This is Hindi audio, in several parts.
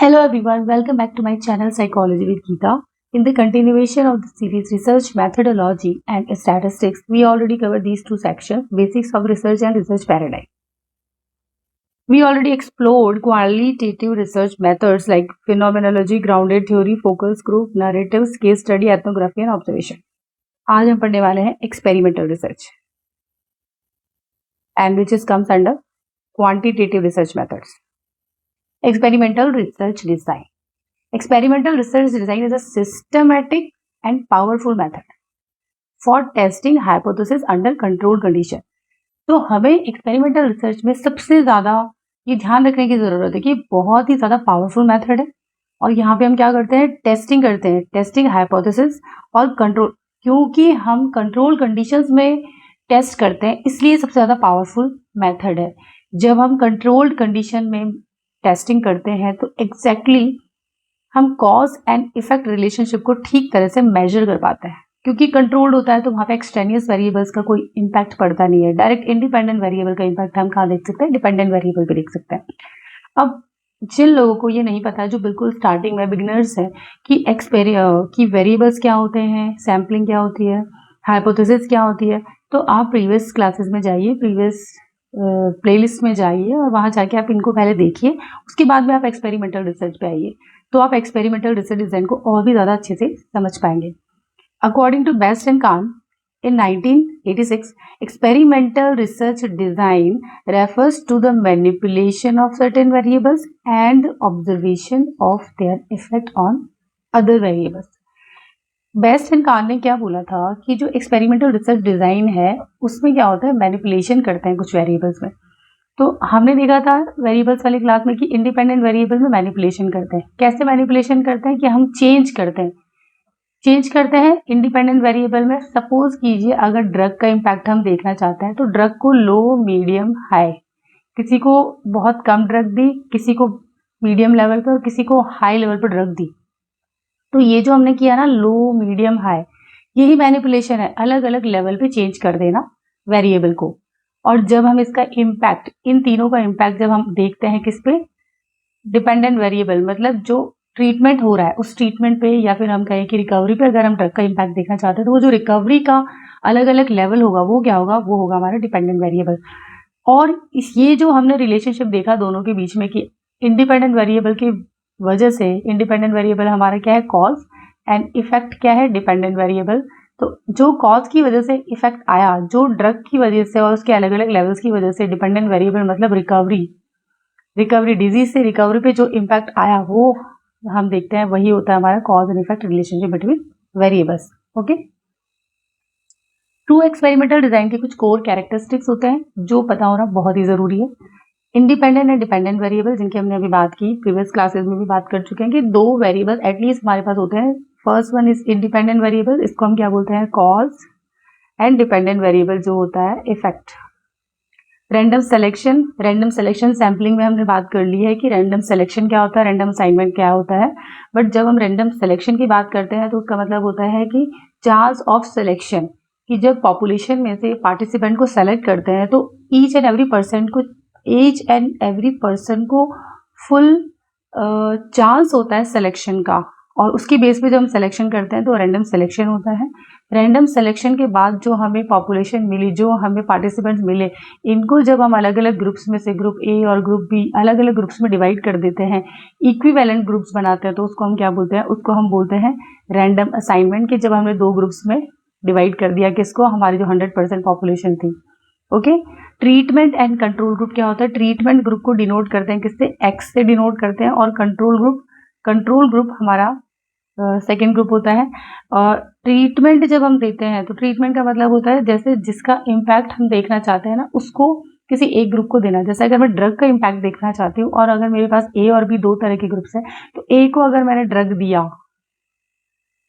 Hello everyone, welcome back to my channel Psychology with Geeta. In the continuation of the series Research Methodology and Statistics, we already covered these two sections, Basics of Research and Research Paradigm. We already explored qualitative research methods like phenomenology, grounded theory, focus group, narratives, case study, ethnography and observation. आज हम पढ़ने वाले हैं experimental research and which comes under quantitative research methods. Experimental research design. Experimental research design is a systematic and powerful method for testing hypothesis under controlled condition. तो हमें एक्सपेरिमेंटल रिसर्च में सबसे ज़्यादा ये ध्यान रखने की ज़रूरत है कि बहुत ही ज़्यादा पावरफुल मेथड है और यहाँ पे हम क्या करते हैं, टेस्टिंग करते हैं, टेस्टिंग हाइपोथेसिस और कंट्रोल, क्योंकि हम कंट्रोल कंडीशंस में टेस्ट करते हैं इसलिए सबसे ज़्यादा पावरफुल मेथड है. जब हम कंट्रोल्ड कंडीशन में टेस्टिंग करते हैं तो एग्जैक्टली हम कॉज एंड इफेक्ट रिलेशनशिप को ठीक तरह से मेजर कर पाते हैं, क्योंकि कंट्रोल्ड होता है तो वहाँ पे एक्सटेनियस वेरिएबल्स का कोई इम्पैक्ट पड़ता नहीं है. डायरेक्ट इंडिपेंडेंट वेरिएबल का इम्पैक्ट हम कहाँ देख सकते हैं, डिपेंडेंट वेरिएबल पे देख सकते हैं. अब जिन लोगों को ये नहीं पता, जो बिल्कुल स्टार्टिंग में बिगिनर्स है कि वेरिएबल्स क्या होते हैं, सैम्पलिंग क्या होती है, हाइपोथेसिस क्या होती है, तो आप प्रीवियस क्लासेस में जाइए, प्रीवियस प्लेलिस्ट में जाइए और वहाँ जाके आप इनको पहले देखिए, उसके बाद में आप एक्सपेरिमेंटल रिसर्च पे आइए, तो आप एक्सपेरिमेंटल रिसर्च डिज़ाइन को और भी ज़्यादा अच्छे से समझ पाएंगे. According to Best and Kahn in 1986, experimental research design refers to the manipulation of certain variables and observation of their effect on other variables. Best and Kahn ने क्या बोला था कि जो एक्सपेरिमेंटल रिसर्च डिज़ाइन है उसमें क्या होता है, मैनिपुलेशन करते हैं कुछ वेरिएबल्स में. तो हमने देखा था वेरिएबल्स वाली क्लास में कि इंडिपेंडेंट वेरिएबल में मैनिपुलेशन करते हैं. कैसे मैनिपुलेशन करते हैं कि हम चेंज करते हैं इंडिपेंडेंट वेरिएबल में. सपोज कीजिए अगर ड्रग का इम्पैक्ट हम देखना चाहते हैं तो ड्रग को लो, मीडियम, हाई, किसी को बहुत कम ड्रग दी, किसी को मीडियम लेवल पर और किसी को हाई लेवल पर ड्रग दी. तो ये जो हमने किया ना, लो, मीडियम, हाई, यही मैनिपुलेशन है. अलग अलग लेवल पे चेंज कर देना वेरिएबल को. और जब हम इसका इम्पैक्ट, इन तीनों का इम्पैक्ट जब हम देखते हैं किस पे, डिपेंडेंट वेरिएबल, मतलब जो ट्रीटमेंट हो रहा है उस ट्रीटमेंट पे, या फिर हम कहें कि रिकवरी पे अगर हम ड्रग का इम्पैक्ट देखना चाहते हैं तो वो जो रिकवरी का अलग अलग लेवल होगा वो क्या होगा, वो होगा हमारा डिपेंडेंट वेरिएबल. और ये जो हमने रिलेशनशिप देखा दोनों के बीच में कि इंडिपेंडेंट वेरिएबल की वजह से, इंडिपेंडेंट वेरिएबल हमारा क्या है, कॉज, एंड इफेक्ट क्या है, डिपेंडेंट वेरिएबल. तो जो कॉज की वजह से इफेक्ट आया, जो ड्रग की वजह से और उसके अलग अलग लेवल्स की वजह से, डिपेंडेंट वेरिएबल मतलब रिकवरी डिजीज से रिकवरी पे जो इम्पैक्ट आया वो हम देखते हैं, वही होता है हमारा cause and effect relationship between variables. Okay. True experimental design के कुछ कोर कैरेक्टरिस्टिक्स होते हैं जो पता होना बहुत ही जरूरी है. इंडिपेंडेंट एंड डिपेंडेंट वेरिएबल, जिनकी हमने अभी बात की, प्रीवियस क्लासेस में भी बात कर चुके हैं कि दो वेरिएबल एटलीस्ट हमारे पास होते हैं. First one is independent variable, इसको हम क्या बोलते हैं, कॉज, एंड डिपेंडेंट वेरिएबल जो होता है इफेक्ट. रैंडम सिलेक्शन सैम्पलिंग में हमने बात कर ली है कि रैंडम सिलेक्शन क्या होता है, रैंडम असाइनमेंट क्या होता है. बट जब हम रैंडम सिलेक्शन की बात करते हैं तो उसका मतलब होता है कि चांस ऑफ सिलेक्शन, कि जब पॉपुलेशन में से पार्टिसिपेंट को सेलेक्ट करते हैं तो ईच एंड एवरी पर्सन को फुल चांस होता है सिलेक्शन का, और उसकी बेस पे जब हम सिलेक्शन करते हैं तो रैंडम सिलेक्शन होता है. रैंडम सिलेक्शन के बाद जो हमें पॉपुलेशन मिली, जो हमें पार्टिसिपेंट्स मिले, इनको जब हम अलग अलग ग्रुप्स में से ग्रुप ए और ग्रुप बी अलग अलग ग्रुप्स में डिवाइड कर देते हैं, इक्विवेलेंट ग्रुप्स बनाते हैं, तो उसको हम क्या बोलते हैं, उसको हम बोलते हैं रैंडम असाइनमेंट. कि जब हमने दो ग्रुप्स में डिवाइड कर दिया किसको, हमारी जो 100% पॉपुलेशन थी. Okay. Treatment and control group क्या होता है, ट्रीटमेंट ग्रुप को डिनोट करते हैं किससे, एक्स से डिनोट करते हैं, और कंट्रोल ग्रुप हमारा सेकेंड ग्रुप होता है. और ट्रीटमेंट जब हम देते हैं तो ट्रीटमेंट का मतलब होता है जैसे जिसका इम्पैक्ट हम देखना चाहते हैं ना, उसको किसी एक ग्रुप को देना. जैसे अगर मैं ड्रग का इम्पैक्ट देखना चाहती हूँ और अगर मेरे पास ए और बी दो तरह के ग्रुप्स हैं, तो ए को अगर मैंने ड्रग दिया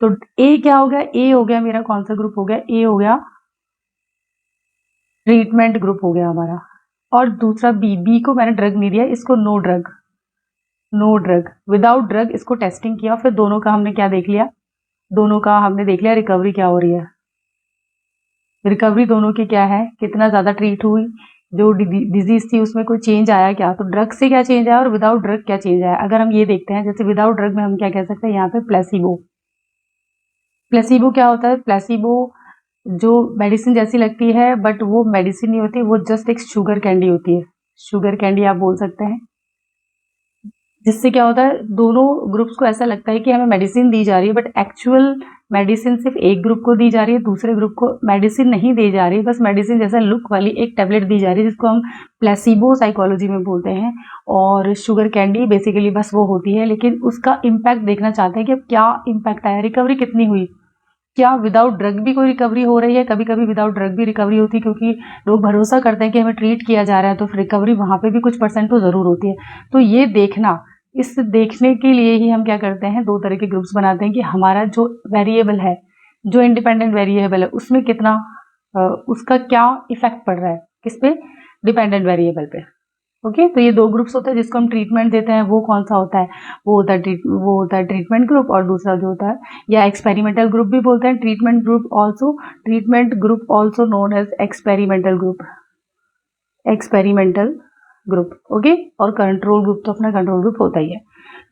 तो ए क्या हो गया, ए हो गया मेरा कौन सा ग्रुप हो गया, ए हो गया ट्रीटमेंट ग्रुप हो गया हमारा. और दूसरा बी को मैंने ड्रग नहीं दिया, इसको नो ड्रग विदाउट ड्रग, इसको टेस्टिंग किया, फिर दोनों का हमने क्या देख लिया, रिकवरी क्या हो रही है, रिकवरी दोनों की क्या है, कितना ज़्यादा ट्रीट हुई जो डिजीज थी उसमें कोई चेंज आया क्या, तो ड्रग से क्या चेंज आया और विदाउट ड्रग क्या चेंज आया। अगर हम ये देखते हैं, जैसे विदाउट ड्रग में हम क्या कह सकते हैं, यहाँ पे प्लेसिबो। प्लेसिबो क्या होता है, प्लेसिबो जो मेडिसिन जैसी लगती है बट वो मेडिसिन नहीं होती, वो जस्ट एक शुगर कैंडी होती है, शुगर कैंडी आप बोल सकते हैं। जिससे क्या होता है, दोनों ग्रुप्स को ऐसा लगता है कि हमें मेडिसिन दी जा रही है, बट एक्चुअल मेडिसिन सिर्फ एक ग्रुप को दी जा रही है, दूसरे ग्रुप को मेडिसिन नहीं दी जा रही, बस मेडिसिन जैसा लुक वाली एक टैबलेट दी जा रही है, जिसको हम प्लेसिबो साइकोलॉजी में बोलते हैं। और शुगर कैंडी बेसिकली बस वो होती है, लेकिन उसका इम्पैक्ट देखना चाहते हैं कि अब क्या इम्पैक्ट आया, रिकवरी कितनी हुई, क्या विदाउट ड्रग भी कोई रिकवरी हो रही है। कभी कभी विदाउट ड्रग भी रिकवरी होती है, क्योंकि लोग भरोसा करते हैं कि हमें ट्रीट किया जा रहा है, तो रिकवरी वहाँ पे भी कुछ परसेंट तो ज़रूर होती है। तो ये देखना, इस देखने के लिए ही हम क्या करते हैं, दो तरह के ग्रुप्स बनाते हैं कि हमारा जो वेरिएबल है, जो इंडिपेंडेंट वेरिएबल है, उसमें कितना उसका क्या इफेक्ट पड़ रहा है, किस पे, डिपेंडेंट वेरिएबल पे। ओके, तो ये दो ग्रुप्स होते हैं जिसको हम ट्रीटमेंट देते हैं। वो कौन सा होता है, वो होता है ट्रीटमेंट ग्रुप, और दूसरा जो होता है या एक्सपेरिमेंटल ग्रुप भी बोलते हैं, treatment group also known as experimental group. Okay, और कंट्रोल ग्रुप तो अपना कंट्रोल ग्रुप होता ही है।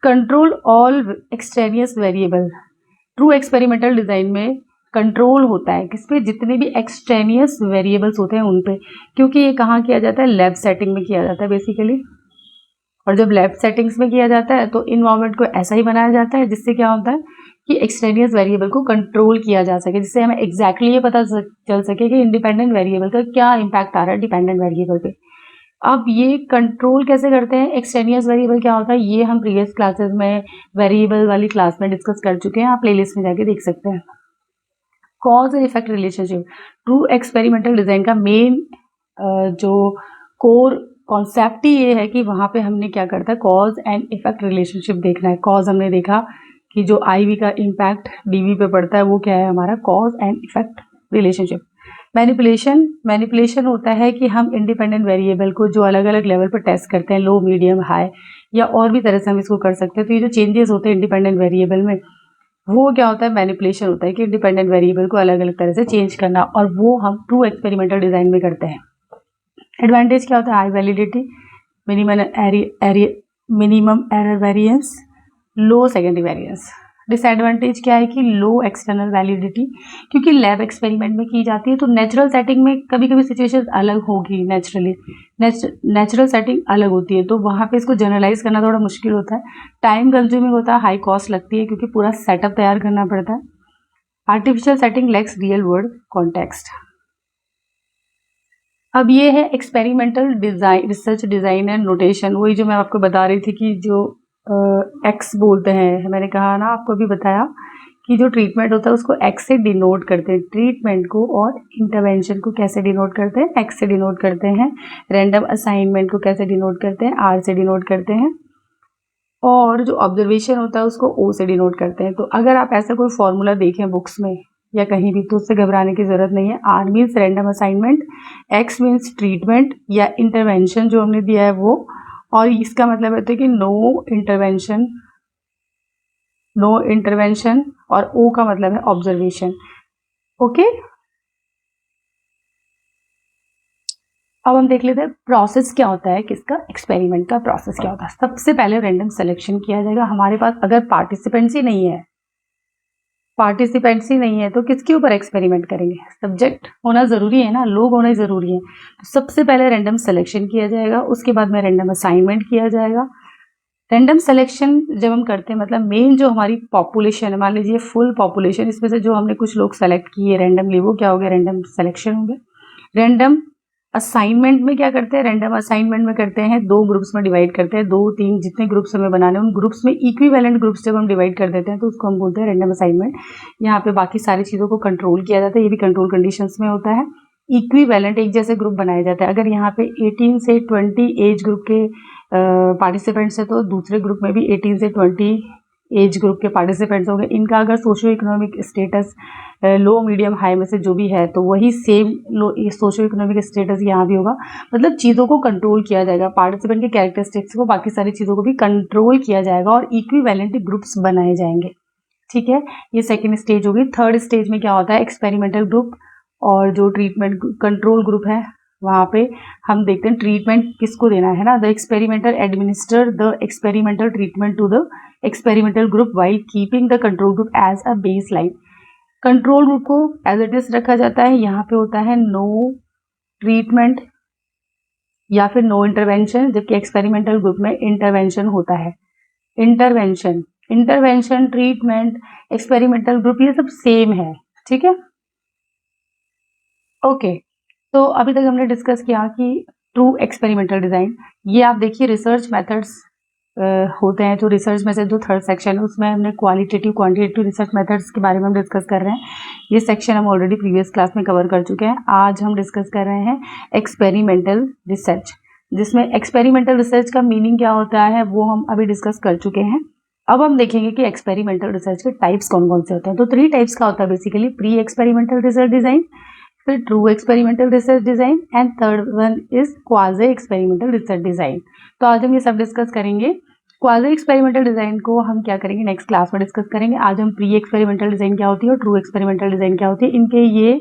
Control all extraneous variable, true experimental design में कंट्रोल होता है किस पे, जितने भी एक्सटेनियस वेरिएबल्स होते हैं उन पे, क्योंकि ये कहाँ किया जाता है, लैब सेटिंग में किया जाता है बेसिकली। और जब लैब सेटिंग्स में किया जाता है तो इन्वायरमेंट को ऐसा ही बनाया जाता है जिससे क्या होता है कि एक्सटेनियस वेरिएबल को कंट्रोल किया जा सके, जिससे हमें एग्जैक्टली ये पता चल सके कि इंडिपेंडेंट वेरिएबल का क्या इम्पैक्ट आ रहा है डिपेंडेंट वेरिएबल पे। अब ये कंट्रोल कैसे करते हैं, एक्सटेनियस वेरिएबल क्या होता है, ये हम प्रीवियस क्लासेस में वेरिएबल वाली क्लास में डिस्कस कर चुके हैं, आप प्लेलिस्ट में जाके देख सकते हैं। Cause and effect relationship, true experimental design का मेन जो कोर कॉन्सेप्ट ही ये है कि वहाँ पे हमने क्या करता है, कॉज एंड इफेक्ट रिलेशनशिप देखना है। कॉज हमने देखा कि जो आईवी का इम्पैक्ट डीवी पे पड़ता है, वो क्या है हमारा cause and effect relationship. Manipulation होता है कि हम इंडिपेंडेंट वेरिएबल को जो अलग अलग लेवल पर टेस्ट करते हैं, लो, मीडियम, हाई, या और भी तरह से हम इसको कर सकते हैं। तो ये जो चेंजेस होते हैं इंडिपेंडेंट वेरिएबल में, वो क्या होता है, मैनिपुलेशन होता है कि इंडिपेंडेंट वेरिएबल को अलग अलग तरह से चेंज करना, और वो हम ट्रू एक्सपेरिमेंटल डिजाइन में करते हैं। एडवांटेज क्या होता है, high validity, minimum error variance, low secondary variance. Disadvantage क्या है कि लो एक्सटर्नल वैलिडिटी, क्योंकि लैब एक्सपेरिमेंट में की जाती है, तो नेचुरल सेटिंग में कभी कभी सिचुएशन अलग होगी, नेचुरल सेटिंग अलग होती है, तो वहाँ पे इसको जनरलाइज करना थोड़ा मुश्किल होता है, टाइम कंज्यूमिंग होता है, हाई कॉस्ट लगती है क्योंकि पूरा सेटअप तैयार करना पड़ता है। Artificial setting lakhs real world context. अब ये है experimental design, research design and notation. वही जो मैं आपको बता रही थी कि जो एक्स बोलते हैं, मैंने कहा ना, आपको भी बताया कि जो ट्रीटमेंट होता है उसको एक्स से डिनोट करते हैं, ट्रीटमेंट को, और इंटरवेंशन को कैसे डिनोट करते हैं, एक्स से डिनोट करते हैं। रैंडम असाइनमेंट को कैसे डिनोट करते हैं, आर से डिनोट करते हैं। और जो ऑब्जर्वेशन होता है उसको ओ से डिनोट करते हैं। तो अगर आप ऐसा कोई फॉर्मूला देखें बुक्स में या कहीं भी, तो उससे घबराने की जरूरत नहीं है। R means random assignment, X means treatment या इंटरवेंशन जो हमने दिया है वो, और इसका मतलब होता है कि नो इंटरवेंशन, और ओ का मतलब है ऑब्जर्वेशन। ओके, अब हम देख लेते हैं प्रोसेस क्या होता है, किसका, एक्सपेरिमेंट का प्रोसेस क्या होता है। सबसे पहले रैंडम सिलेक्शन किया जाएगा। हमारे पास अगर पार्टिसिपेंट्स ही नहीं है तो किसके ऊपर एक्सपेरिमेंट करेंगे, सब्जेक्ट होना जरूरी है ना, लोग होना जरूरी है। तो सबसे पहले रैंडम सिलेक्शन किया जाएगा, उसके बाद में रैंडम असाइनमेंट किया जाएगा। रैंडम सिलेक्शन जब हम करते हैं, मतलब मेन जो हमारी पॉपुलेशन है, मान लीजिए फुल पॉपुलेशन, इसमें से जो हमने कुछ लोग सेलेक्ट किए रैंडमली, वो क्या हो गया, रैंडम सिलेक्शन हो गया। रैंडम असाइनमेंट में क्या करते हैं, रैंडम असाइनमेंट में करते हैं, दो ग्रुप्स में डिवाइड करते हैं, 2-3 जितने ग्रुप्स हमें बनाने हैं, उन ग्रुप्स में इक्विवेलेंट ग्रुप्स जब हम डिवाइड कर देते हैं तो उसको हम बोलते हैं रैंडम असाइनमेंट। यहाँ पे बाकी सारी चीज़ों को कंट्रोल किया जाता है, ये भी कंट्रोल कंडीशंस में होता है। इक्विवेलेंट, एक जैसे ग्रुप बनाए जाते हैं। अगर यहाँ पे 18 से 20 एज ग्रुप के पार्टिसिपेंट्स है, तो दूसरे ग्रुप में भी 18 से 20 एज ग्रुप के पार्टिसिपेंट्स होंगे। इनका अगर सोशो इकोनॉमिक स्टेटस लो, मीडियम, हाई में से जो भी है, तो वही सेम सोशो इकोनॉमिक स्टेटस यहाँ भी होगा। मतलब चीज़ों को कंट्रोल किया जाएगा, पार्टिसिपेंट के कैरेक्टरिस्टिक्स को, बाकी सारी चीज़ों को भी कंट्रोल किया जाएगा, और इक्विवेलेंट ग्रुप्स बनाए जाएंगे। ठीक है, ये सेकेंड स्टेज होगी। थर्ड स्टेज में क्या होता है, एक्सपेरिमेंटल ग्रुप और जो ट्रीटमेंट कंट्रोल ग्रुप है, वहाँ पे हम देखते हैं ट्रीटमेंट किसको देना है ना, the experimental administer the experimental treatment to the experimental group while keeping the control group as a base line. Control group को एज इट इज रखा जाता है, यहाँ पे होता है नो ट्रीटमेंट या फिर नो इंटरवेंशन, जबकि एक्सपेरिमेंटल ग्रुप में इंटरवेंशन होता है। इंटरवेंशन ट्रीटमेंट एक्सपेरिमेंटल ग्रुप ये सब सेम है, ठीक है। ओके, तो अभी तक हमने डिस्कस किया कि ट्रू एक्सपेरिमेंटल डिजाइन, ये आप देखिए रिसर्च मेथड्स होते हैं। तो रिसर्च में से जो थर्ड सेक्शन है उसमें हमने क्वालिटेटिव क्वांटिटेटिव रिसर्च मेथड्स के बारे में हम डिस्कस कर रहे हैं। ये सेक्शन हम ऑलरेडी प्रीवियस क्लास में कवर कर चुके हैं। आज हम डिस्कस कर रहे हैं एक्सपेरिमेंटल रिसर्च, जिसमें एक्सपेरिमेंटल रिसर्च का मीनिंग क्या होता है वो हम अभी डिस्कस कर चुके हैं। अब हम देखेंगे कि एक्सपेरिमेंटल रिसर्च के टाइप्स कौन कौन से होते हैं। तो 3 टाइप्स का होता है basically, pre experimental research design, फिर true experimental research design and third one is quasi experimental research design. तो आज हम ये सब डिस्कस करेंगे। क्वाजी एक्सपेरिमेंटल डिजाइन को हम क्या करेंगे नेक्स्ट क्लास में डिस्कस करेंगे। आज हम प्री एक्सपेरिमेंटल डिजाइन क्या होती है और ट्रू एक्सपेरिमेंटल डिजाइन क्या होती है, इनके ये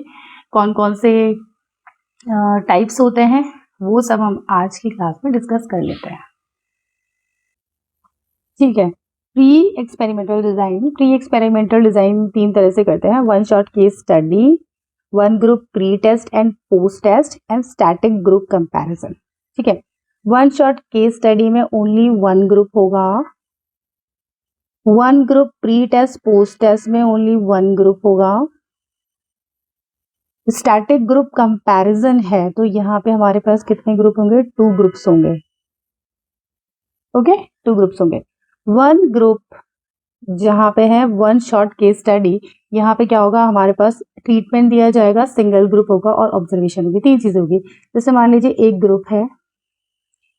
कौन कौन से टाइप्स होते हैं वो सब हम आज की क्लास में डिस्कस कर लेते हैं, ठीक है। प्री एक्सपेरिमेंटल डिजाइन 3 तरह से करते हैं, one shot case study, one group pre test and post test and static group comparison, ठीक है। वन शॉट केस स्टडी में ओनली वन ग्रुप होगा, one group pre test post test में ओनली वन ग्रुप होगा। स्टैटिक ग्रुप कंपैरिजन है तो यहाँ पे हमारे पास कितने ग्रुप होंगे, 2 ग्रुप्स होंगे, ओके 2 ग्रुप्स होंगे। वन ग्रुप जहाँ पे है वन शॉट केस स्टडी, यहाँ पे क्या होगा, हमारे पास ट्रीटमेंट दिया जाएगा, सिंगल ग्रुप होगा और ऑब्जर्वेशन होगी, 3 चीजें होगी। जैसे मान लीजिए एक ग्रुप है,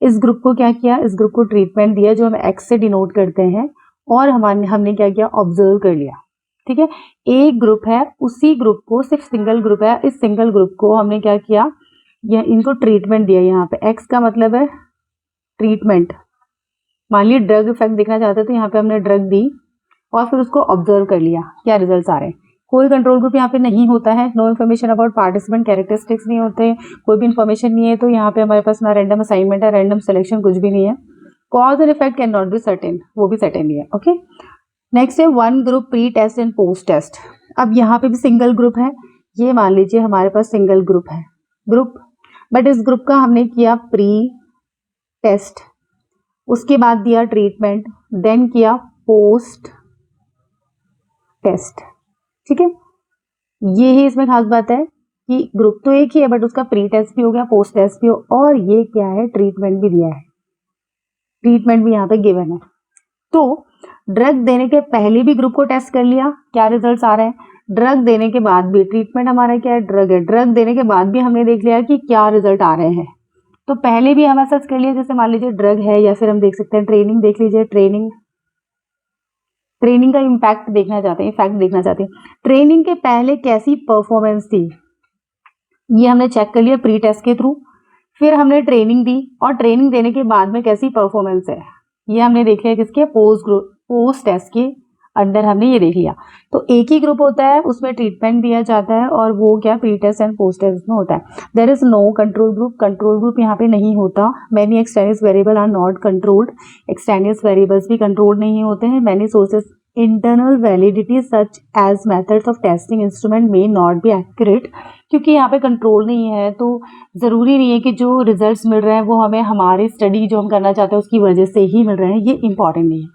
इस ग्रुप को क्या किया, इस ग्रुप को ट्रीटमेंट दिया जो हम एक्स से डिनोट करते हैं, और हमने क्या किया, ऑब्जर्व कर लिया, ठीक है। एक ग्रुप है, उसी ग्रुप को सिर्फ सिंगल ग्रुप है, इस सिंगल ग्रुप को हमने क्या किया, इनको ट्रीटमेंट दिया। यहाँ पे एक्स का मतलब है ट्रीटमेंट, मान लीजिए ड्रग इफेक्ट देखना चाहते तो यहाँ पे हमने ड्रग दी और फिर उसको ऑब्जर्व कर लिया क्या रिजल्ट्स आ रहे हैं। कोई कंट्रोल ग्रुप यहाँ पे नहीं होता है, no information about participant characteristics नहीं होते, कोई भी इन्फॉर्मेशन नहीं है, तो यहाँ पे हमारे पास ना रैंडम असाइनमेंट है, रैंडम सिलेक्शन कुछ भी नहीं है। Cause and effect can not be certain, वो भी सर्टेन नहीं है, ओके। नेक्स्ट है one group pre test and post test. अब यहाँ पे भी सिंगल ग्रुप है, ये मान लीजिए हमारे पास सिंगल ग्रुप है, बट इस ग्रुप का हमने किया प्री टेस्ट, उसके बाद दिया ट्रीटमेंट, देन किया पोस्ट टेस्ट, ठीक है। ये ही इसमें खास बात है कि ग्रुप तो एक ही है बट उसका प्री टेस्ट भी हो गया, पोस्ट टेस्ट भी हो, और ये क्या है, ट्रीटमेंट भी दिया है, ट्रीटमेंट भी यहाँ पे गिवन है। तो ड्रग देने के पहले भी ग्रुप को टेस्ट कर लिया, क्या रिजल्ट्स आ रहे हैं, ड्रग देने के बाद भी, ट्रीटमेंट हमारा क्या है, ड्रग है, ड्रग देने के बाद भी हमने देख लिया कि क्या रिजल्ट आ रहे हैं। तो पहले भी हम सर्च कर लिया, जैसे मान लीजिए ड्रग है, या फिर हम देख सकते हैं ट्रेनिंग, देख लीजिए ट्रेनिंग का इम्पैक्ट देखना चाहते हैं, इफेक्ट देखना चाहते हैं, ट्रेनिंग के पहले कैसी परफॉर्मेंस थी, ये हमने चेक कर लिया प्री टेस्ट के थ्रू। फिर हमने ट्रेनिंग दी और ट्रेनिंग देने के बाद में कैसी परफॉर्मेंस है, ये हमने देख लिया किसके, पोस्ट टेस्ट के अंडर हमने ये देख लिया। तो एक ही ग्रुप होता है, उसमें ट्रीटमेंट दिया जाता है, और वो क्या pre test and post test में होता है। There is no control group यहाँ पे नहीं होता। Many extraneous variable are not controlled, extraneous variables भी कंट्रोल नहीं होते हैं। Many sources internal validity such as methods of testing instrument may not be accurate, क्योंकि यहाँ पे कंट्रोल नहीं है तो ज़रूरी नहीं है कि जो रिजल्ट्स मिल रहे हैं वो हमें हमारी स्टडी जो हम करना चाहते हैं उसकी वजह से ही मिल रहे हैं, ये इंपॉर्टेंट नहीं है।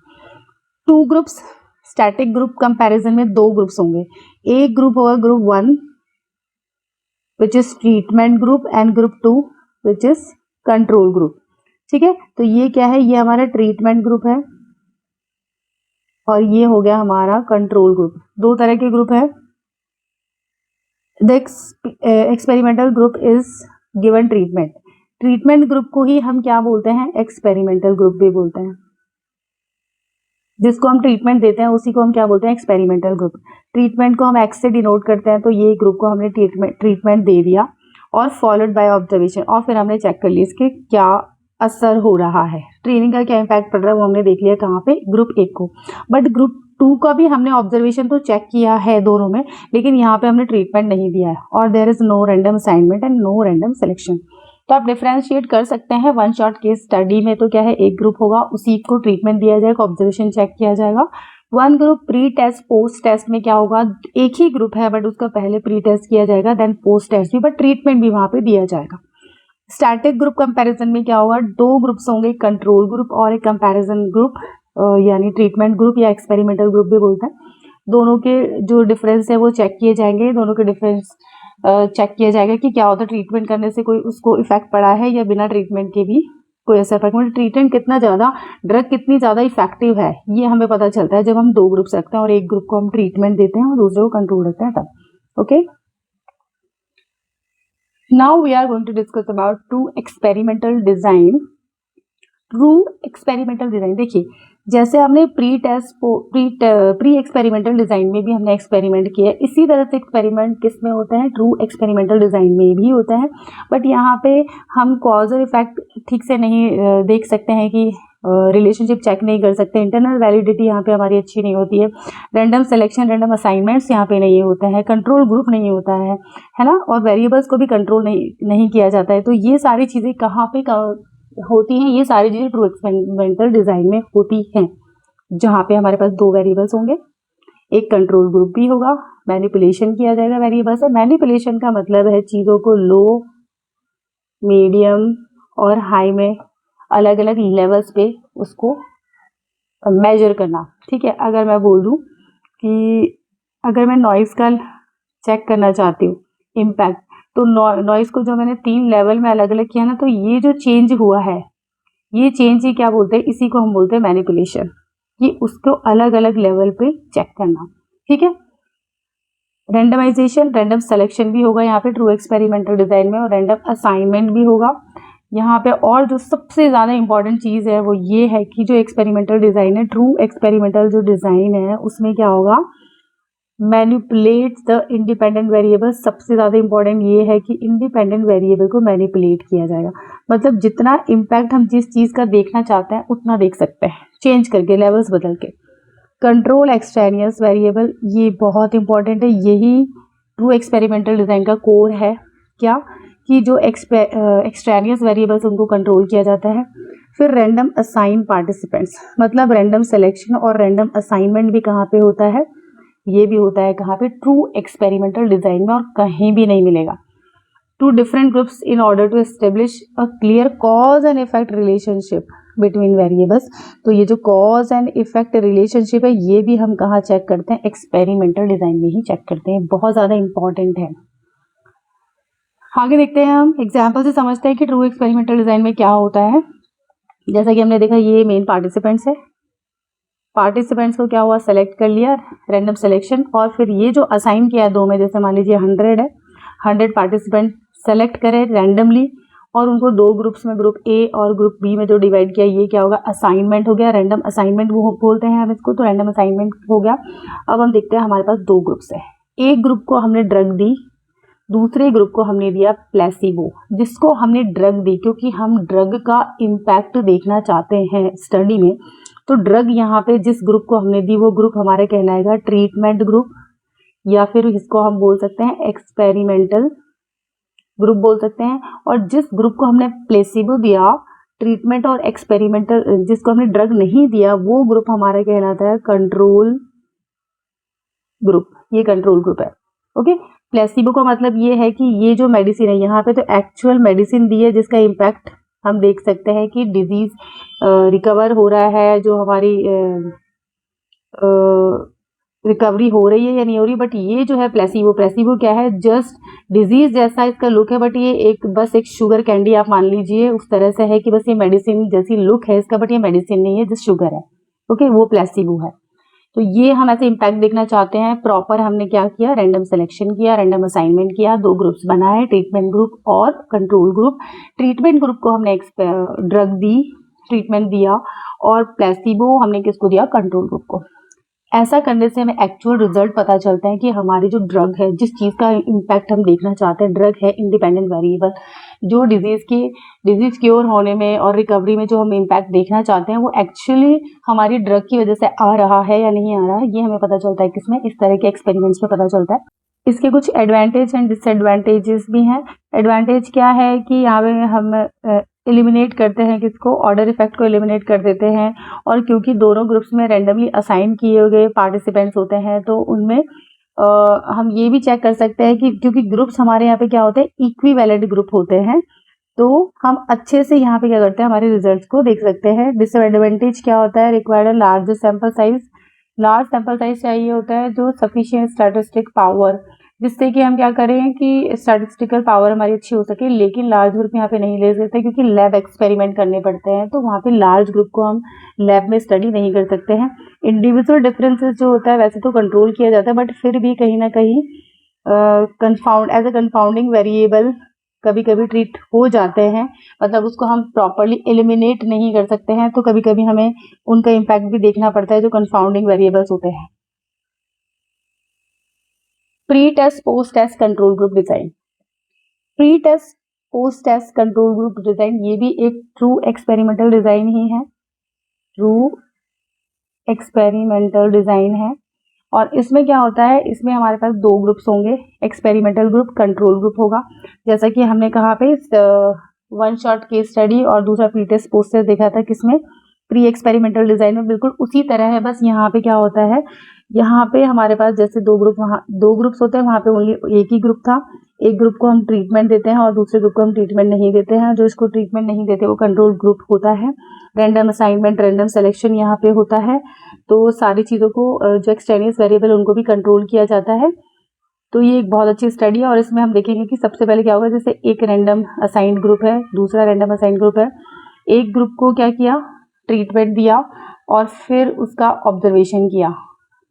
2 ग्रुप्स, स्टैटिक ग्रुप कंपैरिजन में 2 ग्रुप्स होंगे, एक ग्रुप होगा group 1 which is treatment group and group 2 which is control group, ठीक है। तो ये क्या है, ये हमारा ट्रीटमेंट ग्रुप है और ये हो गया हमारा कंट्रोल ग्रुप। 2 तरह के ग्रुप है। The experimental group is given treatment group को ही हम क्या बोलते हैं, एक्सपेरिमेंटल ग्रुप भी बोलते हैं। जिसको हम ट्रीटमेंट देते हैं उसी को हम क्या बोलते हैं, एक्सपेरिमेंटल ग्रुप। ट्रीटमेंट को हम एक्स से डिनोट करते हैं, तो ये ग्रुप को हमने ट्रीटमेंट दे दिया और फॉलोड बाय ऑब्जर्वेशन, और फिर हमने चेक कर लिया इसके क्या असर हो रहा है, ट्रेनिंग का क्या इम्पैक्ट पड़ रहा है वो हमने देख लिया कहाँ पे, ग्रुप 1 को। बट ग्रुप 2 का भी हमने ऑब्जर्वेशन तो चेक किया है दोनों में, लेकिन यहाँ पे हमने ट्रीटमेंट नहीं दिया है, और there is no random assignment and no random selection. तो आप डिफरेंशिएट कर सकते हैं। वन शॉट केस स्टडी में तो क्या है, एक ग्रुप होगा, उसी को ट्रीटमेंट दिया जाएगा, ऑब्जर्वेशन चेक किया जाएगा। One group pre test post test में क्या होगा, एक ही ग्रुप है बट उसका पहले प्री टेस्ट किया जाएगा, देन पोस्ट टेस्ट भी, बट ट्रीटमेंट भी वहां पे दिया जाएगा। स्टैटिक ग्रुप कंपैरिजन में क्या होगा, दो ग्रुप्स होंगे, कंट्रोल ग्रुप और एक कंपैरिजन ग्रुप, यानी ट्रीटमेंट ग्रुप या एक्सपेरिमेंटल ग्रुप भी बोलते हैं। दोनों के जो डिफरेंस है वो चेक किए जाएंगे, दोनों के डिफरेंस चेक किया जाएगा कि क्या होता है, ट्रीटमेंट करने से कोई उसको इफेक्ट पड़ा है या बिना ट्रीटमेंट के भी कोई ऐसा इफेक्ट, मतलब ट्रीटमेंट कितना ज़्यादा, ड्रग कितनी ज़्यादा इफेक्टिव है, ये हमें पता चलता है जब हम दो ग्रुप्स रखते हैं और एक ग्रुप को हम ट्रीटमेंट देते हैं और दूसरे को कंट्रोल रखते हैं तब। Okay, now we are going to discuss about true experimental design. True experimental design, देखिए जैसे हमने प्री एक्सपेरिमेंटल डिजाइन में भी हमने एक्सपेरिमेंट किया है, इसी तरह से एक्सपेरिमेंट किस में होता है, ट्रू एक्सपेरिमेंटल डिजाइन में भी होता है। बट यहाँ पे हम कॉज और इफेक्ट ठीक से नहीं देख सकते हैं कि रिलेशनशिप चेक नहीं कर सकते, इंटरनल वैलिडिटी यहाँ पे हमारी अच्छी नहीं होती है, रैंडम सिलेक्शन रैंडम असाइनमेंट्स यहाँ पे नहीं होते हैं, कंट्रोल ग्रुप नहीं होता है ना, और वेरिएबल्स को भी कंट्रोल नहीं किया जाता है। तो ये सारी चीज़ें कहाँ पे होती हैं, ये सारी चीज़ें ट्रू एक्सपेरिमेंटल डिजाइन में होती हैं, जहाँ पे हमारे पास दो वेरिएबल्स होंगे, एक कंट्रोल ग्रुप भी होगा, मैनिपुलेशन किया जाएगा वेरिएबल से। मैनिपुलेशन का मतलब है चीज़ों को लो, मीडियम और हाई में अलग अलग लेवल्स पे उसको मेजर करना। ठीक है, अगर मैं बोल दूँ कि अगर मैं नॉइस का चेक करना चाहती हूँ इम्पैक्ट, तो नॉइस को जो मैंने 3 लेवल में अलग अलग किया ना, तो ये जो चेंज हुआ है, ये चेंज ही क्या बोलते हैं, इसी को हम बोलते हैं मैनिपुलेशन, कि उसको अलग अलग लेवल पे चेक करना। ठीक है, रैंडमाइजेशन रैंडम सिलेक्शन भी होगा यहाँ पे ट्रू एक्सपेरिमेंटल डिजाइन में, और रैंडम असाइनमेंट भी होगा यहाँ पे। और जो सबसे ज़्यादा इंपॉर्टेंट चीज़ है वो ये है कि जो एक्सपेरिमेंटल डिज़ाइन है, ट्रू एक्सपेरिमेंटल जो डिज़ाइन है, उसमें क्या होगा, मैनिपुलेट द इंडिपेंडेंट वेरिएबल। सबसे ज़्यादा इंपॉर्टेंट ये है कि इंडिपेंडेंट वेरिएबल को मैनिपुलेट किया जाएगा, मतलब जितना इम्पैक्ट हम जिस चीज़ का देखना चाहते हैं उतना देख सकते हैं, चेंज करके, लेवल्स बदल के। कंट्रोल एक्सट्रेनियस वेरिएबल, ये बहुत इंपॉर्टेंट है, यही ट्रू एक्सपेरिमेंटल डिज़ाइन का कोर है, क्या कि जो एक्सट्रेनियस वेरिएबल्स उनको कंट्रोल किया जाता है। फिर रैंडम असाइन पार्टिसिपेंट्स, मतलब रैंडम सिलेक्शन और रैंडम असाइनमेंट भी कहाँ पे होता है, ये भी होता है कहाँ पे, ट्रू एक्सपेरिमेंटल डिजाइन में, और कहीं भी नहीं मिलेगा। Two different groups in order to establish a clear cause and effect relationship between variables. तो ये जो कॉज एंड इफेक्ट रिलेशनशिप है, ये भी हम कहाँ चेक करते हैं, एक्सपेरिमेंटल डिजाइन में ही चेक करते हैं, बहुत ज़्यादा इंपॉर्टेंट है। आगे देखते हैं, हम एग्जाम्पल से समझते हैं कि ट्रू एक्सपेरिमेंटल डिजाइन में क्या होता है। जैसा कि हमने देखा, ये मेन पार्टिसिपेंट्स है, पार्टिसिपेंट्स को क्या हुआ, सेलेक्ट कर लिया, रैंडम सिलेक्शन, और फिर ये जो असाइन किया है दो में, जैसे मान लीजिए 100 है, 100 पार्टिसिपेंट सेलेक्ट करें रैंडमली और उनको दो ग्रुप्स में, ग्रुप ए और ग्रुप बी में जो डिवाइड किया, ये क्या होगा, असाइनमेंट हो गया, रैंडम असाइनमेंट वो बोलते हैं हम इसको, तो रैंडम असाइनमेंट हो गया। अब हम देखते हैं, हमारे पास दो ग्रुप्स है, एक ग्रुप को हमने ड्रग दी, दूसरे ग्रुप को हमने दिया प्लेसिबो। जिसको हमने ड्रग दी, क्योंकि हम ड्रग का इम्पैक्ट देखना चाहते हैं स्टडी में, तो ड्रग यहाँ पे जिस ग्रुप को हमने दी वो ग्रुप हमारा कहलाएगा ट्रीटमेंट ग्रुप, या फिर इसको हम बोल सकते हैं एक्सपेरिमेंटल ग्रुप बोल सकते हैं। और जिस ग्रुप को हमने प्लेसिबो दिया, ट्रीटमेंट और एक्सपेरिमेंटल, जिसको हमने ड्रग नहीं दिया, वो ग्रुप हमारा कहलाता है कंट्रोल ग्रुप, ये कंट्रोल ग्रुप है। ओके, प्लेसिबो का मतलब ये है कि ये जो मेडिसिन है, यहाँ पे तो एक्चुअल मेडिसिन दी है जिसका इम्पैक्ट हम देख सकते हैं कि डिजीज रिकवर हो रहा है, जो हमारी रिकवरी हो रही है या नहीं हो रही। बट ये जो है प्लेसिबो क्या है, जस्ट डिजीज जैसा इसका लुक है, बट ये बस एक शुगर कैंडी आप मान लीजिए, उस तरह से है कि बस ये मेडिसिन जैसी लुक है इसका, बट ये मेडिसिन नहीं है, जस्ट शुगर है। ओके, वो प्लेसिबो है। तो ये हम ऐसे इम्पैक्ट देखना चाहते हैं, प्रॉपर हमने क्या किया, रैंडम सिलेक्शन किया, रैंडम असाइनमेंट किया, दो ग्रुप्स बनाए, ट्रीटमेंट ग्रुप और कंट्रोल ग्रुप। ट्रीटमेंट ग्रुप को हमने ड्रग दी, ट्रीटमेंट दिया, और प्लेसिबो हमने किसको दिया, कंट्रोल ग्रुप को। ऐसा करने से हमें एक्चुअल रिजल्ट पता चलता है कि हमारी जो ड्रग है, जिस चीज़ का इम्पैक्ट हम देखना चाहते हैं, ड्रग है इंडिपेंडेंट वेरिएबल, जो डिजीज क्योर होने में और रिकवरी में जो हम इम्पैक्ट देखना चाहते हैं, वो एक्चुअली हमारी ड्रग की वजह से आ रहा है या नहीं आ रहा है, ये हमें पता चलता है किसमें, इस तरह के एक्सपेरिमेंट्स में पता चलता है। इसके कुछ एडवांटेज एंड डिसएडवांटेजेस भी हैं। एडवांटेज क्या है कि यहाँ पे हम एलिमिनेट करते हैं किसको, ऑर्डर इफेक्ट को एलिमिनेट कर देते हैं। और क्योंकि दोनों ग्रुप्स में रैंडमली असाइन किए गए पार्टिसिपेंट्स होते हैं तो उनमें हम ये भी चेक कर सकते हैं कि क्योंकि ग्रुप्स हमारे यहाँ पे क्या होते हैं, इक्विवेलेंट ग्रुप होते हैं, तो हम अच्छे से यहाँ पे क्या करते हैं, हमारे रिजल्ट्स को देख सकते हैं। डिसएडवांटेज क्या होता है, required large sample size. Large sample size चाहिए होता है जो सफिशिएंट स्टैटिस्टिक पावर, जिससे कि हम क्या करें कि स्टैटिस्टिकल पावर हमारी अच्छी हो सके। लेकिन लार्ज ग्रुप यहाँ पे नहीं ले सकते क्योंकि लैब एक्सपेरिमेंट करने पड़ते हैं, तो वहाँ पे लार्ज ग्रुप को हम लैब में स्टडी नहीं कर सकते हैं। इंडिविजुअल डिफरेंसेस जो होता है वैसे तो कंट्रोल किया जाता है, बट फिर भी कहीं ना कहीं एज अ कंफाउंडिंग वेरिएबल कभी कभी ट्रीट हो जाते हैं, मतलब उसको हम प्रॉपरली एलिमिनेट नहीं कर सकते हैं, तो कभी कभी हमें उनका इम्पैक्ट भी देखना पड़ता है जो कंफाउंडिंग वेरिएबल्स होते हैं। Pre test post test control group design. Pre test post test control group design ये भी एक ट्रू एक्सपेरिमेंटल डिजाइन ही है, ट्रू एक्सपेरिमेंटल डिजाइन है। और इसमें क्या होता है, इसमें हमारे पास दो ग्रुप्स होंगे, एक्सपेरिमेंटल ग्रुप, कंट्रोल ग्रुप होगा। जैसा कि हमने कहा पे वन शॉट केस स्टडी और दूसरा प्री टेस्ट पोस्ट टेस्ट देखा था किसमें, प्री एक्सपेरिमेंटल डिजाइन में, बिल्कुल उसी तरह है। बस यहाँ पे क्या होता है, यहाँ पे हमारे पास जैसे दो ग्रुप्स होते हैं, वहाँ पे ओनली एक ही ग्रुप था। एक ग्रुप को हम ट्रीटमेंट देते हैं और दूसरे ग्रुप को हम ट्रीटमेंट नहीं देते हैं। जो इसको ट्रीटमेंट नहीं देते वो कंट्रोल ग्रुप होता है। रैंडम असाइनमेंट, रैंडम सिलेक्शन यहाँ पे होता है, तो सारी चीज़ों को जो एक्सटेनियस वेरिएबल उनको भी कंट्रोल किया जाता है। तो ये एक बहुत अच्छी स्टडी है और इसमें हम देखेंगे कि सबसे पहले क्या होगा, जैसे एक रैंडम असाइंड ग्रुप है, दूसरा रैंडम असाइंड ग्रुप है। एक ग्रुप को क्या किया, ट्रीटमेंट दिया और फिर उसका ऑब्जर्वेशन किया।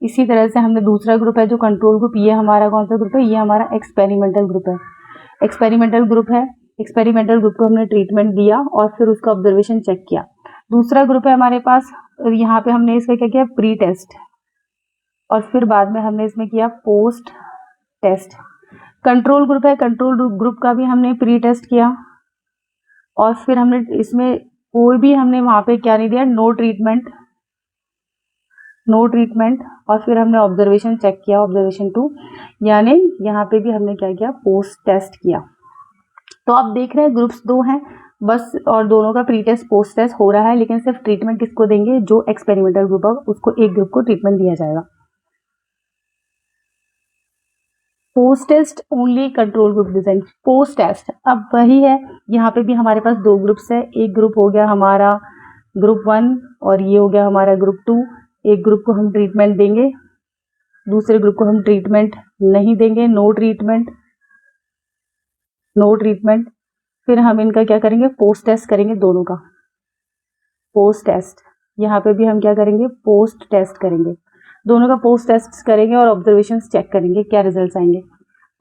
इसी तरह से हमने दूसरा ग्रुप है जो कंट्रोल ग्रुप, ये हमारा कौन सा ग्रुप है, ये हमारा एक्सपेरिमेंटल ग्रुप है। एक्सपेरिमेंटल ग्रुप है, एक्सपेरिमेंटल ग्रुप को हमने ट्रीटमेंट दिया और फिर उसका ऑब्जर्वेशन चेक किया। दूसरा ग्रुप है हमारे पास, यहाँ पे हमने इसका क्या किया, प्री टेस्ट, और फिर बाद में हमने इसमें किया पोस्ट टेस्ट। कंट्रोल ग्रुप है, कंट्रोल ग्रुप का भी हमने प्री टेस्ट किया और फिर हमने इसमें कोई भी हमने वहाँ पे क्या नहीं दिया, नो ट्रीटमेंट, और फिर हमने ऑब्जर्वेशन चेक किया, ऑब्जर्वेशन 2, यानी यहाँ पे भी हमने क्या किया, पोस्ट टेस्ट किया। तो आप देख रहे हैं ग्रुप्स दो हैं बस, और दोनों का प्री टेस्ट पोस्ट टेस्ट हो रहा है, लेकिन सिर्फ ट्रीटमेंट किसको देंगे, जो एक्सपेरिमेंटल ग्रुप होगा उसको एक ग्रुप को ट्रीटमेंट दिया जाएगा। Post test only control group design. Post test अब वही है, यहाँ पे भी हमारे पास दो ग्रुप्स है, एक ग्रुप हो गया हमारा ग्रुप 1 और ये हो गया हमारा ग्रुप 2। एक ग्रुप को हम ट्रीटमेंट देंगे, दूसरे ग्रुप को हम ट्रीटमेंट नहीं देंगे, नो ट्रीटमेंट। फिर हम इनका क्या करेंगे, पोस्ट टेस्ट करेंगे, दोनों का पोस्ट टेस्ट। यहाँ पे भी हम क्या करेंगे, पोस्ट टेस्ट करेंगे, दोनों का पोस्ट टेस्ट करेंगे और ऑब्जर्वेशन चेक करेंगे क्या रिजल्ट्स आएंगे।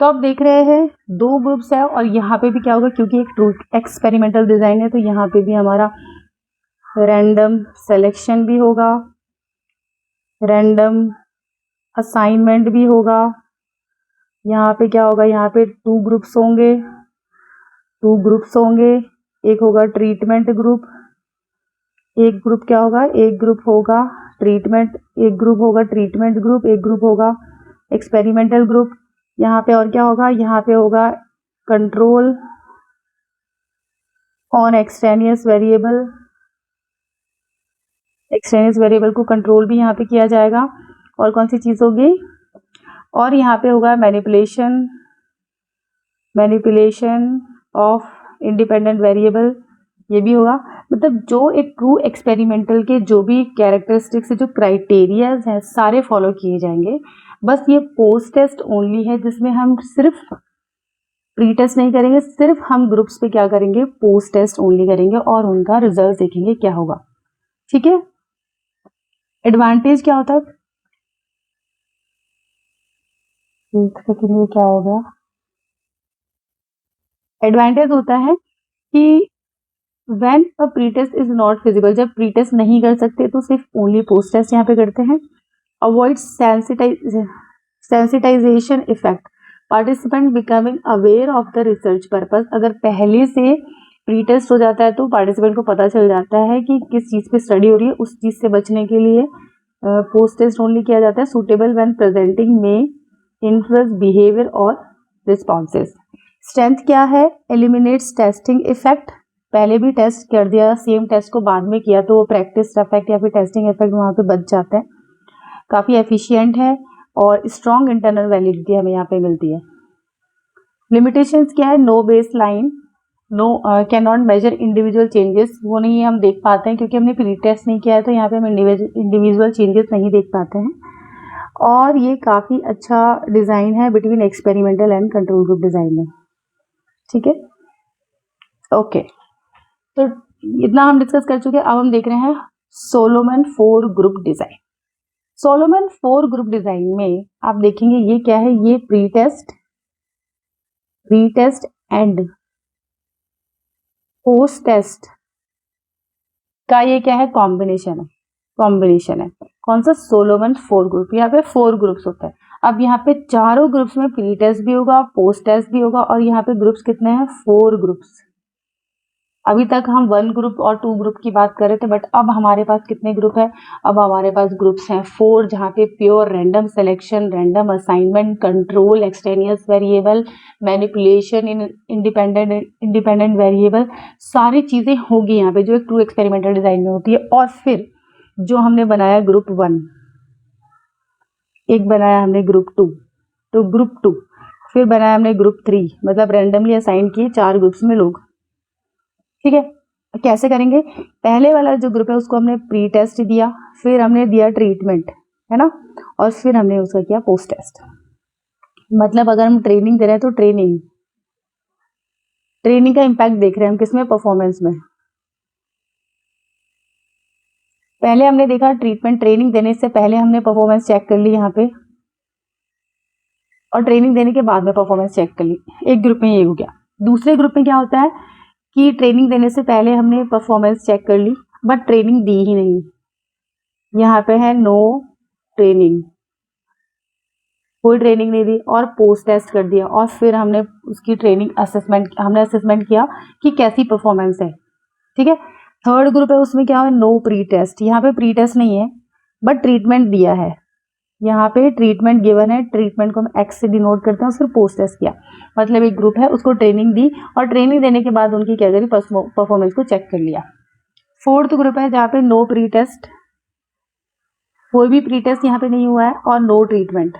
तो आप देख रहे हैं दो ग्रुप्स है और यहाँ पे भी क्या होगा, क्योंकि एक ट्रू एक्सपेरिमेंटल डिजाइन है तो यहाँ पे भी हमारा रैंडम सिलेक्शन भी होगा, रैंडम असाइनमेंट भी होगा। यहाँ पे क्या होगा, यहाँ पे टू ग्रुप्स होंगे, एक होगा ट्रीटमेंट ग्रुप, एक ग्रुप क्या होगा, एक ग्रुप होगा ट्रीटमेंट, एक ग्रुप होगा ट्रीटमेंट ग्रुप, एक ग्रुप होगा एक्सपेरिमेंटल ग्रुप। यहाँ पे और क्या होगा, यहाँ पे होगा control on extraneous variable, extraneous variable को कंट्रोल भी यहाँ पे किया जाएगा। और कौन सी चीज़ होगी, और यहाँ पे होगा मैनिपुलेशन ऑफ इंडिपेंडेंट वेरिएबल, ये भी होगा। मतलब जो एक ट्रू एक्सपेरिमेंटल के जो भी कैरेक्टरिस्टिक्स, जो क्राइटेरियाज हैं सारे फॉलो किए जाएंगे। बस ये पोस्ट टेस्ट ओनली है जिसमें हम सिर्फ प्री टेस्ट नहीं करेंगे, सिर्फ हम ग्रुप्स पे क्या करेंगे, पोस्ट टेस्ट ओनली करेंगे और उनका रिजल्ट देखेंगे क्या होगा। ठीक है, एडवांटेज क्या होता है, क्या हो गया, एडवांटेज होता है कि when a pre test is not feasible, जब प्री टेस्ट नहीं कर सकते तो सिर्फ ओनली पोस्ट टेस्ट यहाँ पे करते हैं। Avoid sensitization effect, participant becoming aware of the research purpose. अगर पहले से प्री टेस्ट हो जाता है तो पार्टिसिपेंट को पता चल जाता है कि किस चीज़ पे स्टडी हो रही है, उस चीज़ से बचने के लिए पोस्ट टेस्ट ओनली किया जाता है। सूटेबल व्हेन प्रेजेंटिंग में इन्फ्लुएंस बिहेवियर और रिस्पॉन्सेज। स्ट्रेंथ क्या है? एलिमिनेट्स टेस्टिंग इफेक्ट, पहले भी टेस्ट कर दिया, सेम टेस्ट को बाद में किया तो वो प्रैक्टिस इफेक्ट या फिर टेस्टिंग इफेक्ट वहाँ पे बच जाते हैं। काफ़ी एफिशिएंट है और स्ट्रॉन्ग इंटरनल वैलिडिटी हमें यहाँ पे मिलती है। लिमिटेशंस क्या है? No base line, no can not measure individual changes, वो नहीं हम देख पाते हैं क्योंकि हमने प्री टेस्ट नहीं किया है, तो यहाँ पे हम इंडिविजुअल चेंजेस नहीं देख पाते हैं। और ये काफ़ी अच्छा डिज़ाइन है between experimental and control group design में। ठीक है, ओके, तो इतना हम डिस्कस कर चुके हैं। अब हम देख रहे हैं Solomon 4 group design. Solomon 4 group design में आप देखेंगे ये क्या है, ये pre test and post test का ये क्या है, कॉम्बिनेशन है। कौन सा? Solomon 4 group. यहाँ पे 4 ग्रुप्स होता है। अब यहाँ पे चारों ग्रुप्स में प्री टेस्ट भी होगा, पोस्ट टेस्ट भी होगा, और यहाँ पे ग्रुप्स कितने हैं? 4 ग्रुप्स। अभी तक हम 1 ग्रुप और 2 ग्रुप की बात कर रहे थे, बट अब हमारे पास कितने ग्रुप है? अब हमारे पास ग्रुप्स हैं 4, जहाँ पे pure random selection, random assignment, control, extraneous variable, manipulation in independent variable, सारी चीज़ें होगी यहाँ पे जो एक ट्रू एक्सपेरिमेंटल डिज़ाइन में होती है। और फिर जो हमने बनाया ग्रुप 1, एक बनाया हमने ग्रुप 2, तो ग्रुप 2 फिर बनाया हमने ग्रुप 3, मतलब रैंडमली असाइन किए 4 ग्रुप्स में लोग। ठीक है, कैसे करेंगे? पहले वाला जो ग्रुप है उसको हमने प्री टेस्ट दिया, फिर हमने दिया ट्रीटमेंट, है ना, और फिर हमने उसका किया पोस्ट टेस्ट। मतलब अगर हम ट्रेनिंग दे रहे हैं तो ट्रेनिंग का इम्पैक्ट देख रहे हैं हम किसमें? परफॉर्मेंस में। पहले हमने देखा ट्रीटमेंट, ट्रेनिंग देने से पहले हमने परफॉर्मेंस चेक कर ली यहाँ पे, और ट्रेनिंग देने के बाद में परफॉर्मेंस चेक कर ली। एक ग्रुप में ये हो गया। दूसरे ग्रुप में क्या होता है कि ट्रेनिंग देने से पहले हमने परफॉर्मेंस चेक कर ली, बट ट्रेनिंग दी ही नहीं। यहाँ पे है नो ट्रेनिंग, कोई ट्रेनिंग नहीं दी, और पोस्ट टेस्ट कर दिया, और फिर हमने उसकी ट्रेनिंग असेसमेंट किया कि कैसी परफॉर्मेंस है। ठीक है, थर्ड ग्रुप है, उसमें क्या है? No pre test. यहाँ पे प्री टेस्ट नहीं है, बट ट्रीटमेंट दिया है। यहाँ पे ट्रीटमेंट गिवन है, ट्रीटमेंट को हम एक्स से डिनोट करते हैं, फिर पोस्ट टेस्ट किया। मतलब एक ग्रुप है, उसको ट्रेनिंग दी, और ट्रेनिंग देने के बाद उनकी क्या करी? परफॉर्मेंस को चेक कर लिया। फोर्थ ग्रुप है जहाँ पे नो प्री टेस्ट, कोई भी प्री टेस्ट यहाँ पे नहीं हुआ है, और नो ट्रीटमेंट,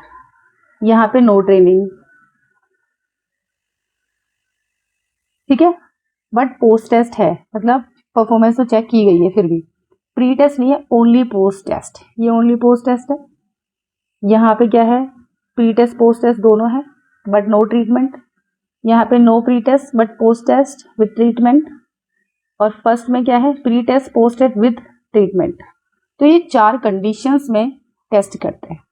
यहाँ पे नो ट्रेनिंग। ठीक है, बट पोस्ट टेस्ट है, मतलब परफॉर्मेंस तो चेक की गई है, फिर भी प्री टेस्ट नहीं है, ओनली पोस्ट टेस्ट। ये ओनली पोस्ट टेस्ट है। यहाँ पे क्या है? प्री टेस्ट पोस्ट टेस्ट दोनों है, बट नो ट्रीटमेंट। यहाँ पे no pre test but post test with treatment, और फर्स्ट में क्या है? Pre test post test with treatment. तो ये 4 कंडीशंस में टेस्ट करते हैं,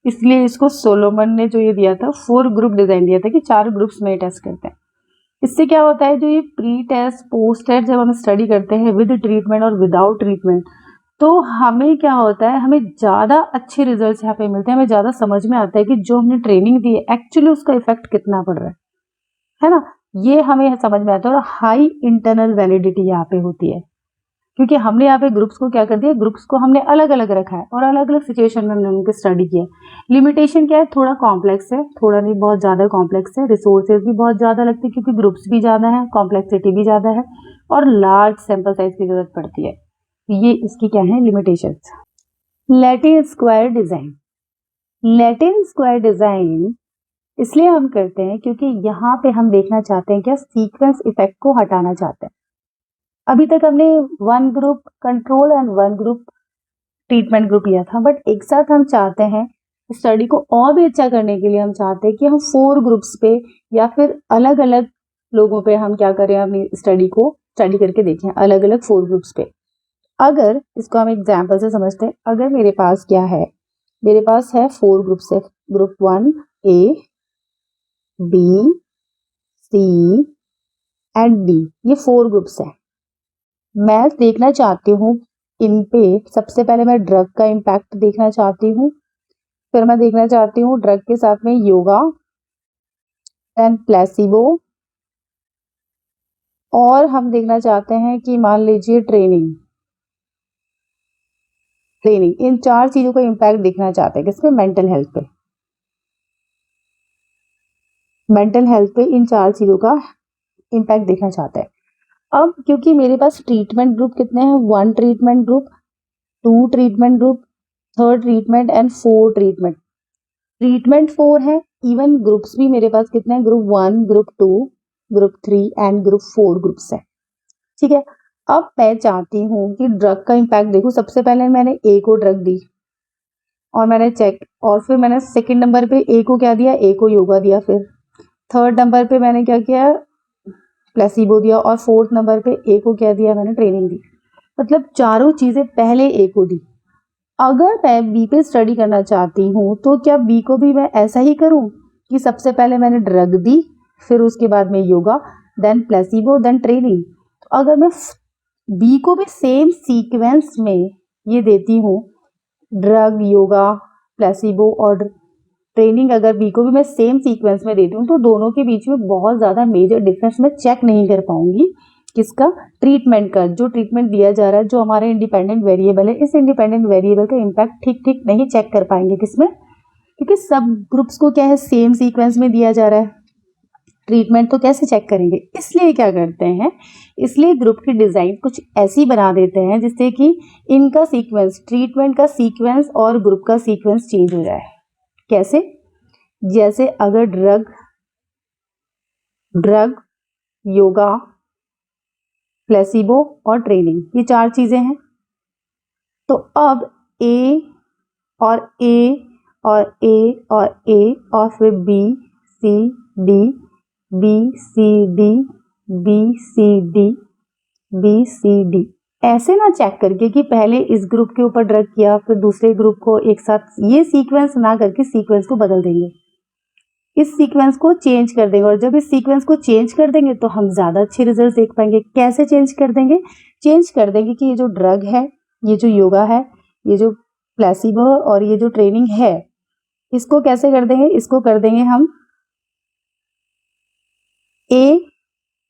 इसलिए इसको सोलोमन ने जो ये दिया था 4 ग्रुप डिजाइन दिया था कि 4 ग्रुप्स में टेस्ट करते हैं। इससे क्या होता है, जो ये प्री टेस्ट पोस्ट टेस्ट जब हम स्टडी करते हैं विद ट्रीटमेंट और विदाउट ट्रीटमेंट, तो हमें क्या होता है, हमें ज़्यादा अच्छे रिजल्ट्स यहाँ पे मिलते हैं। हमें ज़्यादा समझ में आता है कि जो हमने ट्रेनिंग दी है एक्चुअली उसका इफेक्ट कितना पड़ रहा है ना, ये हमें समझ में आता है। और हाई इंटरनल वैलिडिटी यहाँ पे होती है, क्योंकि हमने यहाँ पे ग्रुप्स को क्या कर दिया, ग्रुप्स को हमने अलग अलग रखा है और अलग अलग सिचुएशन में हमने उनकी स्टडी किया है। लिमिटेशन क्या है? थोड़ा कॉम्प्लेक्स है, थोड़ा नहीं बहुत ज़्यादा कॉम्प्लेक्स है, रिसोर्सेज भी बहुत ज़्यादा लगते हैं क्योंकि ग्रुप्स भी ज़्यादा है, कॉम्प्लेक्सिटी भी ज़्यादा है, और लार्ज सैंपल साइज की जरूरत पड़ती है। ये इसकी क्या है? Limitations. Latin square design. Latin square design इसलिए हम करते हैं क्योंकि यहाँ पे हम देखना चाहते हैं क्या, सीक्वेंस इफेक्ट को हटाना चाहते हैं। अभी तक हमने 1 group control and 1 group treatment group लिया था, बट एक साथ हम चाहते हैं स्टडी को और भी अच्छा करने के लिए हम चाहते हैं कि हम 4 ग्रुप्स पे या फिर अलग अलग लोगों पे हम क्या करें, अपनी स्टडी को स्टडी करके देखें अलग अलग 4 ग्रुप्स पे। अगर इसको हम एग्जाम्पल से समझते हैं, अगर मेरे पास क्या है, मेरे पास है 4 ग्रुप्स है, group 1 A B C and D, ये 4 ग्रुप्स है। मैं देखना चाहती हूँ इन पे, सबसे पहले मैं ड्रग का इम्पैक्ट देखना चाहती हूँ, फिर मैं देखना चाहती हूँ ड्रग के साथ में योगा एंड प्लेसिबो, और हम देखना चाहते हैं कि मान लीजिए ट्रेनिंग, इन 4 चीजों का इम्पैक्ट देखना चाहते हैं किसमें? मेंटल हेल्थ पे। मेंटल हेल्थ पे इन 4 चीज़ों का इम्पैक्ट देखना चाहते हैं। अब क्योंकि मेरे पास ट्रीटमेंट ग्रुप कितने हैं, 1 treatment group, 2 treatment group, 3rd treatment and 4 treatment. Treatment 4 है, इवन ग्रुप्स भी मेरे पास कितने हैं, group 1, group 2, group 3 and group 4 groups है। ठीक है, अब मैं चाहती हूँ कि ड्रग का इम्पैक्ट देखूं। सबसे पहले मैंने ए को ड्रग दी और मैंने चेक, और फिर मैंने सेकंड नंबर पे ए को क्या दिया, ए को योगा दिया, फिर थर्ड नंबर पे मैंने क्या किया, प्लेसिबो दिया, और फोर्थ नंबर पे ए को क्या दिया, मैंने ट्रेनिंग दी। मतलब चारों चीजें पहले ए को दी। अगर मैं बी पे स्टडी करना चाहती हूँ तो क्या बी को भी मैं ऐसा ही करूँ कि सबसे पहले मैंने ड्रग दी, फिर उसके बाद में yoga, then placebo, then training. तो अगर मैं बी को भी सेम सीक्वेंस में ये देती हूँ, ड्रग, योगा, प्लेसिबो और ट्रेनिंग, अगर बी को भी मैं सेम सीक्वेंस में देती हूँ तो दोनों के बीच में बहुत ज़्यादा मेजर डिफरेंस मैं चेक नहीं कर पाऊंगी। किसका, ट्रीटमेंट का। जो ट्रीटमेंट दिया जा रहा है, जो हमारा इंडिपेंडेंट वेरिएबल है, इस इंडिपेंडेंट वेरिएबल का इम्पैक्ट ठीक ठीक नहीं चेक कर पाएंगे। किसमें, क्योंकि सब ग्रुप्स को क्या है, सेम सीक्वेंस में दिया जा रहा है। ट्रीटमेंट तो कैसे चेक करेंगे, इसलिए क्या करते हैं, इसलिए ग्रुप की डिज़ाइन कुछ ऐसी बना देते हैं जिससे कि इनका सीक्वेंस, ट्रीटमेंट का सीक्वेंस और ग्रुप का सीक्वेंस चेंज हो जाए। कैसे, जैसे अगर ड्रग, योगा, प्लेसिबो और ट्रेनिंग, ये 4 चीजें हैं। तो अब ए और ए और ए और ए और फिर B C D, B C D, B C D, B C D, ऐसे ना चेक करके कि पहले इस ग्रुप के ऊपर ड्रग किया फिर दूसरे ग्रुप को एक साथ, ये सीक्वेंस ना करके सीक्वेंस को बदल देंगे, इस सीक्वेंस को चेंज कर देंगे। और जब इस सीक्वेंस को चेंज कर देंगे तो हम ज़्यादा अच्छे रिजल्ट देख पाएंगे। कैसे चेंज कर देंगे, चेंज कर देंगे कि ये जो ड्रग है, ये जो योगा है, ये जो प्लेसिबो और ये जो ट्रेनिंग है, इसको कैसे कर देंगे, इसको कर देंगे हम ए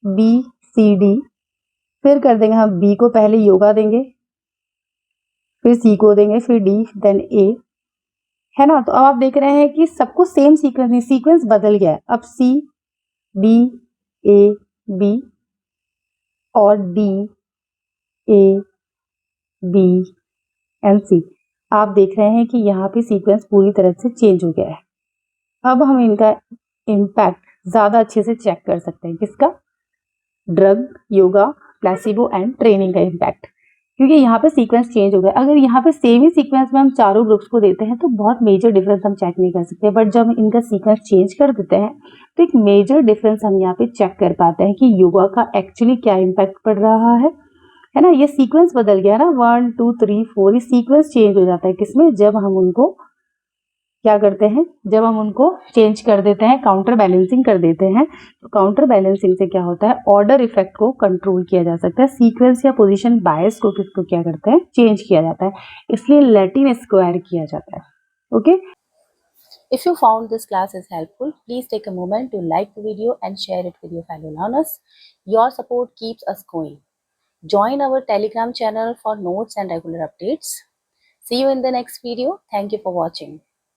बी सी डी, फिर कर देंगे हम बी को पहले योगा देंगे, फिर सी को देंगे, फिर डी, देन ए, है ना। तो अब आप देख रहे हैं कि सबको सेम सीक्वेंस नहीं, सीक्वेंस बदल गया है। अब सी बी ए बी और डी ए बी एंड सी, आप देख रहे हैं कि यहाँ पे सीक्वेंस पूरी तरह से चेंज हो गया है। अब हम इनका इम्पैक्ट ज़्यादा अच्छे से चेक कर सकते हैं। किसका, drug, yoga, placebo and training का इम्पैक्ट, क्योंकि यहाँ पे सीक्वेंस चेंज हो गया। अगर यहाँ पे सेम ही सीक्वेंस में हम चारों ग्रुप्स को देते हैं तो बहुत मेजर डिफरेंस हम चेक नहीं कर सकते, बट जब हम इनका सीक्वेंस चेंज कर देते हैं तो एक मेजर डिफरेंस हम यहाँ पे चेक कर पाते हैं कि योगा का एक्चुअली क्या इम्पैक्ट पड़ रहा है ना। ये सीक्वेंस बदल गया ना, 1 2 3 4, ये सीक्वेंस चेंज हो जाता है। किसमें, जब हम उनको क्या करते हैं, जब हम उनको चेंज कर देते हैं, काउंटर बैलेंसिंग कर देते हैं। तो काउंटर बैलेंसिंग से क्या होता है, ऑर्डर इफेक्ट को कंट्रोल किया जा सकता है, सीक्वेंस या पोजीशन बायस को किसको क्या करते हैं, चेंज किया जाता है, इसलिए लैटिन स्क्वायर किया जाता है। Okay, If you found this class is helpful, please take a moment to like the video and share it with your fellow learners. Your support keeps us going. Join our Telegram channel for notes and regular updates. See you in the next video. Thank you for watching.